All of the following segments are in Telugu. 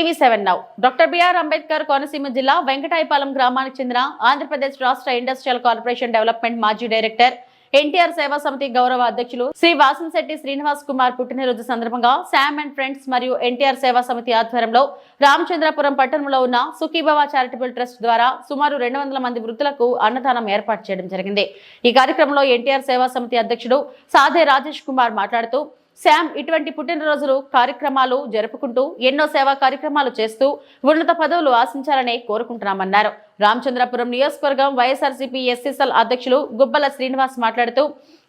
టీవీ7 now doctor BR Ambedkar Konaseema జిల్లా వెంకటాయపాలెం గ్రామానికి చెందిన ఆంధ్రప్రదేశ్ రాష్ట్ర ఇండస్ట్రియల్ కార్పొరేషన్ డెవలప్మెంట్ మాజీ డైరెక్టర్ ఎన్టీఆర్ సేవా సమితి గౌరవ అధ్యక్షులు శ్రీ వాసంశెట్టి శ్రీనివాస్ కుమార్ పుట్టినరోజు సందర్భంగా శామ్ అండ్ ఫ్రెండ్స్ మరియు ఎన్టీఆర్ సేవా సమితి ఆధ్వర్యంలో రామచంద్రపురం పట్టణంలో ఉన్న సుఖీభవ చారిటబుల్ ట్రస్ట్ ద్వారా సుమారు 200 మంది వృద్ధులకు అన్నదానం ఏర్పాటు చేయడం జరిగింది। ఈ కార్యక్రమంలో ఎన్టీఆర్ సేవా సమితి అధ్యక్షుడు సాధే రాజేష్ కుమార్ మాట్లాడుతూ శామ్ ఇటువంటి పుట్టినరోజులు కార్యక్రమాలు జరుపుకుంటూ ఎన్నో సేవా కార్యక్రమాలు చేస్తూ ఉన్నత పదవులు ఆశించాలని కోరుకుంటున్నామన్నారు। రామచంద్రపురం నియోజకవర్గం వైఎస్ఆర్సీపీ ఎస్సీసెల్ అధ్యక్షులు గుబ్బల శ్రీనివాస్ మాట్లాడుతూ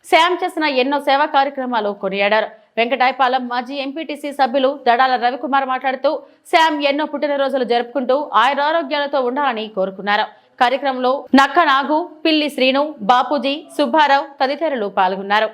శామ్ చేసిన ఎన్నో సేవా కార్యక్రమాలు కొనియాడారు। వెంకటాయపాలెం మాజీ ఎంపీటీసీ సభ్యులు దడాల రవికుమార్ మాట్లాడుతూ శామ్ ఎన్నో పుట్టినరోజులు జరుపుకుంటూ ఆయురారోగ్యాలతో ఉండాలని కోరుకున్నారు। కార్యక్రమంలో నక్క నాగు, పిల్లి శ్రీను, బాపూజీ, సుబ్బారావు తదితరులు పాల్గొన్నారు।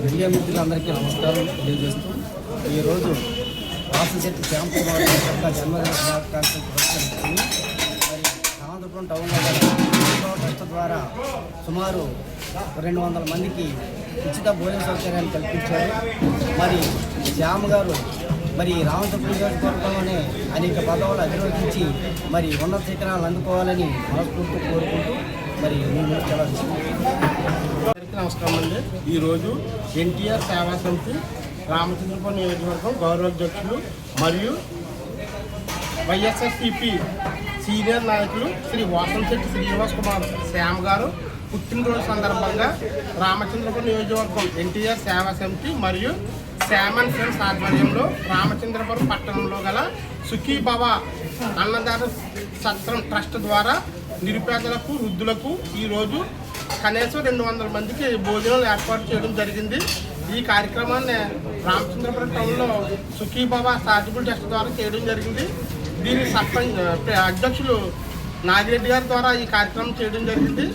మీడియా మిత్రులందరికీ నమస్కారం తెలియజేస్తూ ఈరోజు వాసంశెట్టి శ్యామ్ కుమార్ యొక్క జన్మదిన శుభాకాంక్షలు పురస్కరించుకుని మరి ఆంధ్రపురం టౌన్లో ట్రస్ట్ ద్వారా సుమారు 200 మందికి ఉచిత భోజన సౌకర్యాన్ని కల్పించారు। మరి శ్యామ్ గారు మరి రామచంద్రపురం నియోజకవర్గంలోనే అనేక పదవులు అధిరోహించి మరి ఉన్నత శిఖరాలు అందుకోవాలని మనస్ఫూర్తి కోరుకుంటూ మరి నేను చాలా నమస్కారం అండి। ఈరోజు ఎన్టీఆర్ సేవా సమితి రామచంద్రపురం నియోజకవర్గం గౌరవాధ్యక్షులు మరియు వైఎస్ఆర్సీపీ సీనియర్ నాయకులు శ్రీ వాసంశెట్టి శ్రీనివాస్ కుమార్ శ్యామ్ గారు పుట్టినరోజు సందర్భంగా రామచంద్రపురం నియోజకవర్గం ఎన్టీఆర్ సేవా సమితి మరియు శామ్ అండ్ ఫ్రెండ్స్ ఆధ్వర్యంలో రామచంద్రపురం పట్టణంలో గల సుఖీభవ అన్నదాన సత్రం ట్రస్ట్ ద్వారా నిరుపేదలకు వృద్ధులకు ఈరోజు కనీసం 200 మందికి భోజనాలు ఏర్పాటు చేయడం జరిగింది। ఈ కార్యక్రమాన్ని రామచంద్రపురం టౌన్లో సుఖీభవ చారిటబుల్ ట్రస్ట్ ద్వారా చేయడం జరిగింది। దీని అధ్యక్షులు నాగిరెడ్డి గారి ద్వారా ఈ కార్యక్రమం చేయడం జరిగింది।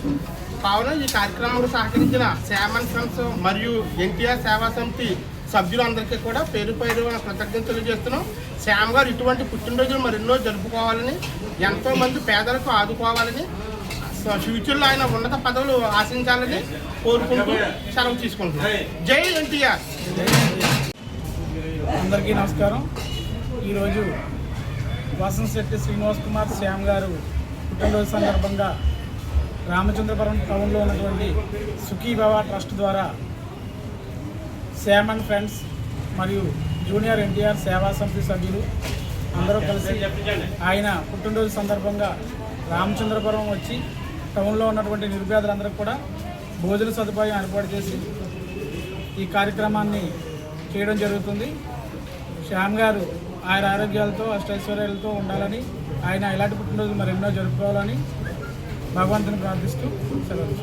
కావున ఈ కార్యక్రమంలో సహకరించిన శామ్ అండ్ ఫ్రెండ్స్ మరియు ఎన్టీఆర్ సేవా సమితి సభ్యులందరికీ కూడా పేరు కృతజ్ఞతలు తెలియజేస్తున్నాం। శ్యామ్ గారు ఇటువంటి పుట్టినరోజులు మరెన్నో జరుపుకోవాలని, ఎంతోమంది పేదలకు ఆదుకోవాలని, ఫ్యూచర్లో ఆయన ఉన్నత పదవులు ఆశించాలని కోరుకుంటూ సెలవు తీసుకుంటున్నాం। జై ఎన్టీఆర్। అందరికీ నమస్కారం। ఈరోజు వాసంశెట్టి శ్రీనివాస్ కుమార్ శ్యామ్ గారు పుట్టినరోజు సందర్భంగా రామచంద్రపురం టౌన్లో ఉన్నటువంటి సుఖీభవ ట్రస్ట్ ద్వారా శామ్ అండ్ ఫ్రెండ్స్ మరియు జూనియర్ ఎన్టీఆర్ సేవా సమితి సభ్యులు అందరూ కలిసి ఆయన పుట్టినరోజు సందర్భంగా రామచంద్రపురం వచ్చి టౌన్లో ఉన్నటువంటి నిరుపేదలందరికీ కూడా భోజన సదుపాయం ఏర్పాటు చేసి ఈ కార్యక్రమాన్ని చేయడం జరుగుతుంది। శ్యామ్ గారు ఆయన ఆరోగ్యాలతో అష్టైశ్వర్యాలతో ఉండాలని, ఆయన ఇలాంటి పుట్టినరోజు మరెన్నో జరుపుకోవాలని భగవంతుని ప్రార్థిస్తూ సెలవు।